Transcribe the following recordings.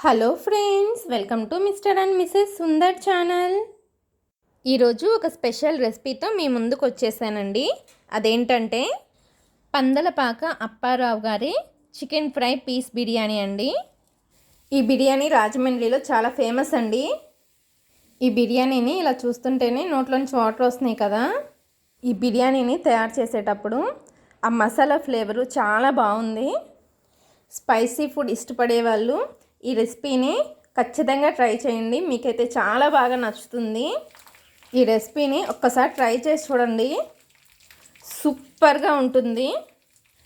Hello friends, welcome to mister and Mrs Sundar channel. ఈరోజు ఒక special రెసిపీతో మీ ముందుకు వచ్చేసానండి. అదేంటంటే పందలపాక అప్పారావు గారి చికెన్ ఫ్రై పీస్ బిర్యానీ అండి. ఈ బిర్యానీ రాజమండ్రిలో చాలా ఫేమస్ అండి. ఈ బిర్యానీని ఇలా చూస్తుంటేనే నోట్లోంచి వాటర్ వస్తున్నాయి కదా. ఈ బిర్యానీని తయారు చేసేటప్పుడు ఆ మసాలా ఫ్లేవరు చాలా బాగుంది. స్పైసీ ఫుడ్ ఇష్టపడే వాళ్ళు ఈ రెసిపీని ఖచ్చితంగా ట్రై చేయండి, మీకైతే చాలా బాగా నచ్చుతుంది. ఈ రెసిపీని ఒక్కసారి ట్రై చేసి చూడండి, సూపర్గా ఉంటుంది.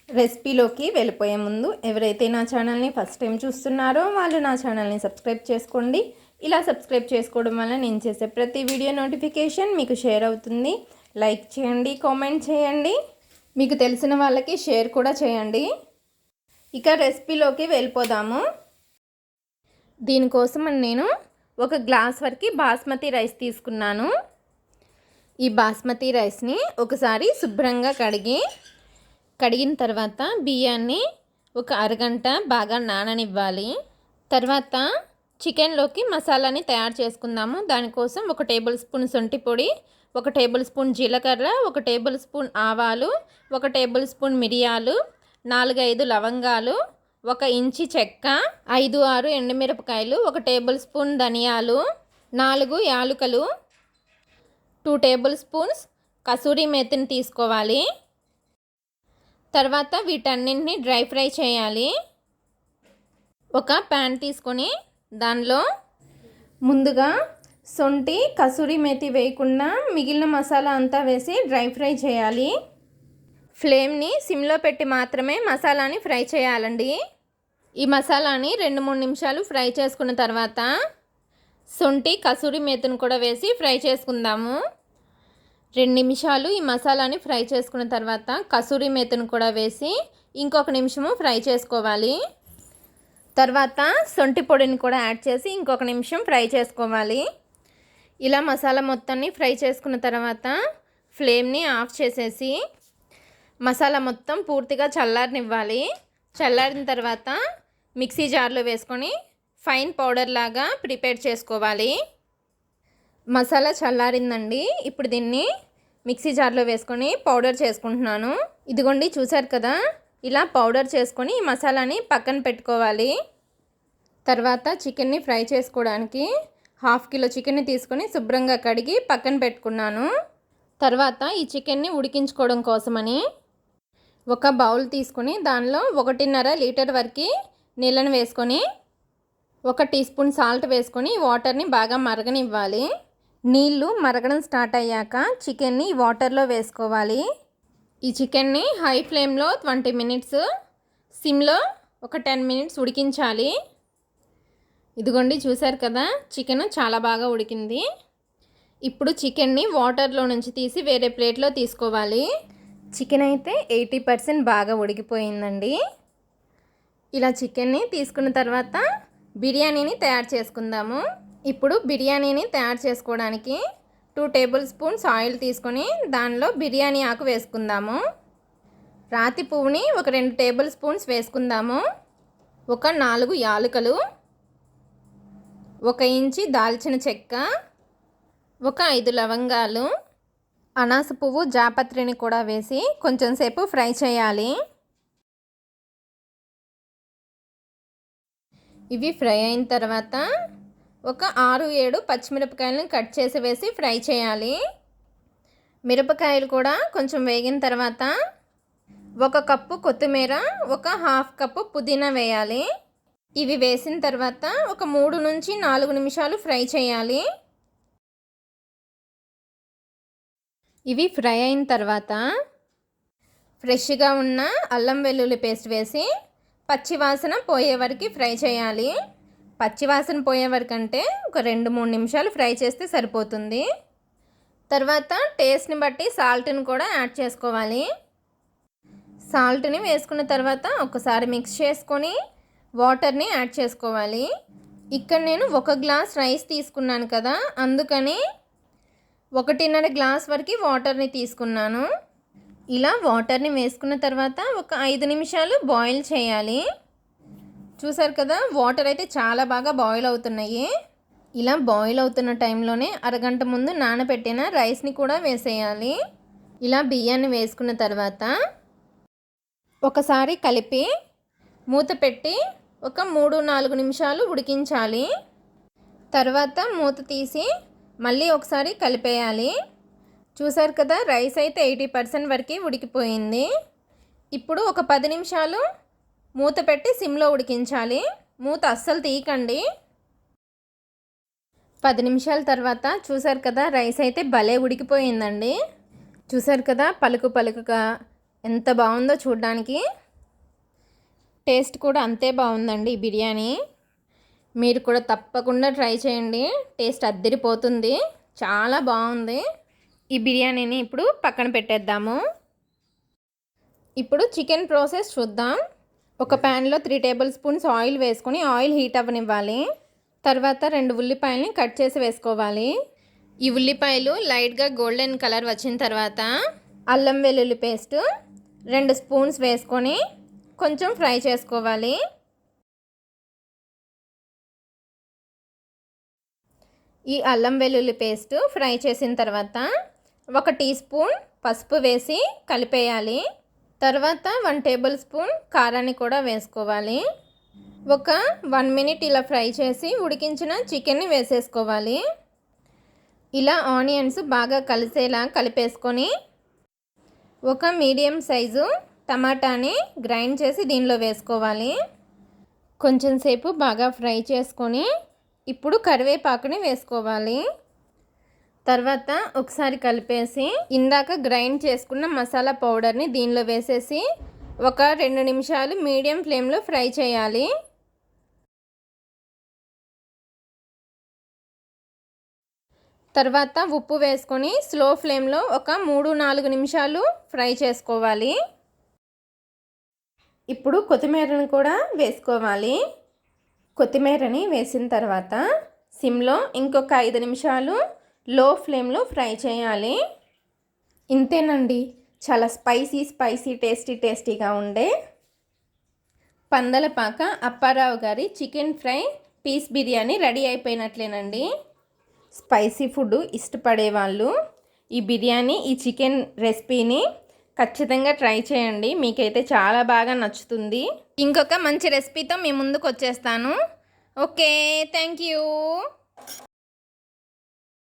రెసిపీలోకి వెళ్ళిపోయే ముందు ఎవరైతే నా ఛానల్ని ఫస్ట్ టైం చూస్తున్నారో వాళ్ళు నా ఛానల్ని సబ్స్క్రైబ్ చేసుకోండి. ఇలా సబ్స్క్రైబ్ చేసుకోవడం వల్ల నేను చేసే ప్రతి వీడియో నోటిఫికేషన్ మీకు షేర్ అవుతుంది. లైక్ చేయండి, కామెంట్ చేయండి, మీకు తెలిసిన వాళ్ళకి షేర్ కూడా చేయండి. ఇక రెసిపీలోకి వెళ్ళిపోదాము. దీనికోసం నేను ఒక గ్లాస్ వరకు బాస్మతి రైస్ తీసుకున్నాను. ఈ బాస్మతి రైస్ని ఒకసారి శుభ్రంగా కడిగిన తర్వాత బియ్యాన్ని ఒక అరగంట బాగా నాననివ్వాలి. తర్వాత చికెన్లోకి మసాలాని తయారు చేసుకుందాము. దానికోసం 1 టేబుల్ స్పూన్ శొంఠి పొడి, 1 టేబుల్ స్పూన్ జీలకర్ర, 1 టేబుల్ స్పూన్ ఆవాలు, 1 టేబుల్ స్పూన్ మిరియాలు, 4-5 లవంగాలు, 1 ఇంచి చెక్క, 5-6 ఎండుమిరపకాయలు, 1 టేబుల్ స్పూన్ ధనియాలు, 4 యాలకులు, 2 టేబుల్ స్పూన్స్ కసూరి మేతిని తీసుకోవాలి. తర్వాత వీటన్నింటినీ డ్రై ఫ్రై చేయాలి. ఒక ప్యాన్ తీసుకొని దానిలో ముందుగా శొంఠి కసూరి మేతి వేయకుండా మిగిలిన మసాలా అంతా వేసి డ్రై ఫ్రై చేయాలి. ఫ్లేమ్ని సిమ్లో పెట్టి మాత్రమే మసాలాని ఫ్రై చేయాలండి. ఈ మసాలాని 2-3 నిమిషాలు ఫ్రై చేసుకున్న తర్వాత శొంఠి కసూరి మేతిని కూడా వేసి ఫ్రై చేసుకుందాము. 2 నిమిషాలు ఈ మసాలాని ఫ్రై చేసుకున్న తర్వాత కసూరి మేతిని కూడా వేసి ఇంకొక నిమిషము ఫ్రై చేసుకోవాలి. తర్వాత శొంఠి పొడిని కూడా యాడ్ చేసి ఇంకొక నిమిషం ఫ్రై చేసుకోవాలి. ఇలా మసాలా మొత్తాన్ని ఫ్రై చేసుకున్న తర్వాత ఫ్లేమ్ని ఆఫ్ చేసేసి మసాలా మొత్తం పూర్తిగా చల్లారనివ్వాలి. చల్లారిన తర్వాత మిక్సీ జార్లో వేసుకొని ఫైన్ పౌడర్ లాగా ప్రిపేర్ చేసుకోవాలి. మసాలా చల్లారిందండి. ఇప్పుడు దీన్ని మిక్సీ జార్లో వేసుకొని పౌడర్ చేసుకుంటున్నాను. ఇదిగోండి, చూసారు కదా, ఇలా పౌడర్ చేసుకొని ఈ మసాలాని పక్కన పెట్టుకోవాలి. తర్వాత చికెన్ని ఫ్రై చేసుకోవడానికి 1/2 కిలో చికెన్ని తీసుకొని శుభ్రంగా కడిగి పక్కన పెట్టుకున్నాను. తర్వాత ఈ చికెన్ని ఉడికించుకోవడం కోసమని ఒక బౌల్ తీసుకొని దానిలో 1.5 లీటర్ వరకు నీళ్ళని వేసుకొని 1 టీ స్పూన్ సాల్ట్ వేసుకొని వాటర్ని బాగా మరగనివ్వాలి. నీళ్ళు మరగడం స్టార్ట్ అయ్యాక చికెన్ని వాటర్లో వేసుకోవాలి. ఈ చికెన్ని హై ఫ్లేమ్లో 20 మినిట్స్, సిమ్లో ఒక 10 మినిట్స్ ఉడికించాలి. ఇదిగోండి, చూసారు కదా, చికెన్ చాలా బాగా ఉడికింది. ఇప్పుడు చికెన్ని వాటర్లో నుంచి తీసి వేరే ప్లేట్లో తీసుకోవాలి. చికెన్ అయితే 80% బాగా ఉడికిపోయిందండి. ఇలా చికెన్ని తీసుకున్న తర్వాత బిర్యానీని తయారు చేసుకుందాము. ఇప్పుడు బిర్యానీని తయారు చేసుకోవడానికి 2 టేబుల్ స్పూన్స్ ఆయిల్ తీసుకొని దానిలో బిర్యానీ ఆకు వేసుకుందాము. రాతి పువ్వుని ఒక 2 టేబుల్ స్పూన్స్ వేసుకుందాము. ఒక 4 యాలకులు, 1 ఇంచి దాల్చిన చెక్క, ఒక 5 లవంగాలు, అనాస పువ్వు, జాపత్రిని కూడా వేసి కొంచెం సేపు ఫ్రై చేయాలి. ఇవి ఫ్రై అయిన తర్వాత ఒక 6-7 పచ్చిమిరపకాయలను కట్ చేసి వేసి ఫ్రై చేయాలి. మిరపకాయలు కూడా కొంచెం వేగిన తర్వాత 1 కప్పు కొత్తిమీర, ఒక 1/2 కప్పు పుదీనా వేయాలి. ఇవి వేసిన తర్వాత ఒక 3-4 నిమిషాలు ఫ్రై చేయాలి. ఇవి ఫ్రై అయిన తర్వాత ఫ్రెష్గా ఉన్న అల్లం వెల్లుల్లి పేస్ట్ వేసి పచ్చివాసన పోయే వరకు ఫ్రై చేయాలి. పచ్చివాసన పోయే వరకు అంటే ఒక 2-3 నిమిషాలు ఫ్రై చేస్తే సరిపోతుంది. తర్వాత టేస్ట్ని బట్టి సాల్ట్ని కూడా యాడ్ చేసుకోవాలి. సాల్ట్ని వేసుకున్న తర్వాత ఒకసారి మిక్స్ చేసుకొని వాటర్ని యాడ్ చేసుకోవాలి. ఇక్కడ నేను 1 గ్లాస్ రైస్ తీసుకున్నాను కదా, అందుకని 1.5 గ్లాస్ వరకు వాటర్ని తీసుకున్నాను. ఇలా వాటర్ని వేసుకున్న తర్వాత ఒక 5 నిమిషాలు బాయిల్ చేయాలి. చూసారు కదా, వాటర్ అయితే చాలా బాగా బాయిల్ అవుతున్నాయి. ఇలా బాయిల్ అవుతున్న టైంలోనే అరగంట ముందు నానబెట్టిన రైస్ని కూడా వేసేయాలి. ఇలా బియ్యాన్ని వేసుకున్న తర్వాత ఒకసారి కలిపి మూత పెట్టి ఒక 3-4 నిమిషాలు ఉడికించాలి. తర్వాత మూత తీసి మళ్ళీ ఒకసారి కలిపేయాలి. చూసారు కదా, రైస్ అయితే 80% వరకు ఉడికిపోయింది. ఇప్పుడు ఒక 10 నిమిషాలు మూత పెట్టి సిమ్లో ఉడికించాలి. మూత అస్సలు తీయకండి. 10 నిమిషాల తర్వాత చూసారు కదా, రైస్ అయితే భలే ఉడికిపోయిందండి. చూసారు కదా, పలుకు పలుకుగా ఎంత బాగుందో చూడడానికి. టేస్ట్ కూడా అంతే బాగుందండి ఈ బిర్యానీ. మీరు కూడా తప్పకుండా ట్రై చేయండి. టేస్ట్ అద్దిరిపోతుంది, చాలా బాగుంది. ఈ బిర్యానీని ఇప్పుడు పక్కన పెట్టేద్దాము. ఇప్పుడు చికెన్ ప్రాసెస్ చూద్దాం. ఒక ప్యాన్లో 3 టేబుల్ స్పూన్స్ ఆయిల్ వేసుకొని ఆయిల్ హీట్ అవ్వనివ్వాలి. తర్వాత 2 ఉల్లిపాయలని కట్ చేసి వేసుకోవాలి. ఈ ఉల్లిపాయలు లైట్గా గోల్డెన్ కలర్ వచ్చిన తర్వాత అల్లం వెల్లుల్లి పేస్ట్ 2 స్పూన్స్ వేసుకొని కొంచెం ఫ్రై చేసుకోవాలి. ఈ అల్లం వెల్లుల్లి పేస్ట్ ఫ్రై చేసిన తర్వాత 1 టీ స్పూన్ పసుపు వేసి కలిపేయాలి. తర్వాత 1 టేబుల్ స్పూన్ కారాన్ని కూడా వేసుకోవాలి. ఒక 1 మినిట్ ఇలా ఫ్రై చేసి ఉడికించిన చికెన్ని వేసేసుకోవాలి. ఇలా ఆనియన్స్ బాగా కలిసేలా కలిపేసుకొని ఒక మీడియం సైజు టమాటాని గ్రైండ్ చేసి దీనిలో వేసుకోవాలి. కొంచెం సేపు బాగా ఫ్రై చేసుకొని ఇప్పుడు కరివేపాకుని వేసుకోవాలి. తర్వాత ఒకసారి కలిపేసి ఇందాక గ్రైండ్ చేసుకున్న మసాలా పౌడర్ని దీనిలో వేసేసి ఒక 2 నిమిషాలు మీడియం ఫ్లేమ్లో ఫ్రై చేయాలి. తర్వాత ఉప్పు వేసుకొని స్లో ఫ్లేమ్లో ఒక 3-4 నిమిషాలు ఫ్రై చేసుకోవాలి. ఇప్పుడు కొత్తిమీరని కూడా వేసుకోవాలి. కొత్తిమీరని వేసిన తర్వాత సిమ్లో ఇంకొక 5 నిమిషాలు లో ఫ్లేమ్లో ఫ్రై చేయాలి. ఇంతేనండి, చాలా స్పైసీ టేస్టీగా ఉండే పందలపాక అప్పారావు గారి chicken fry piece biryani ready అయిపోయినట్లేనండి. స్పైసీ ఫుడ్ ఇష్టపడే వాళ్ళు ఈ బిర్యానీ, ఈ చికెన్ రెసిపీని ఖచ్చితంగా ట్రై చేయండి. మీకైతే చాలా బాగా నచ్చుతుంది. ఇంకొక మంచి రెసిపీతో మీ ముందుకు వచ్చేస్తాను. Okay, thank you.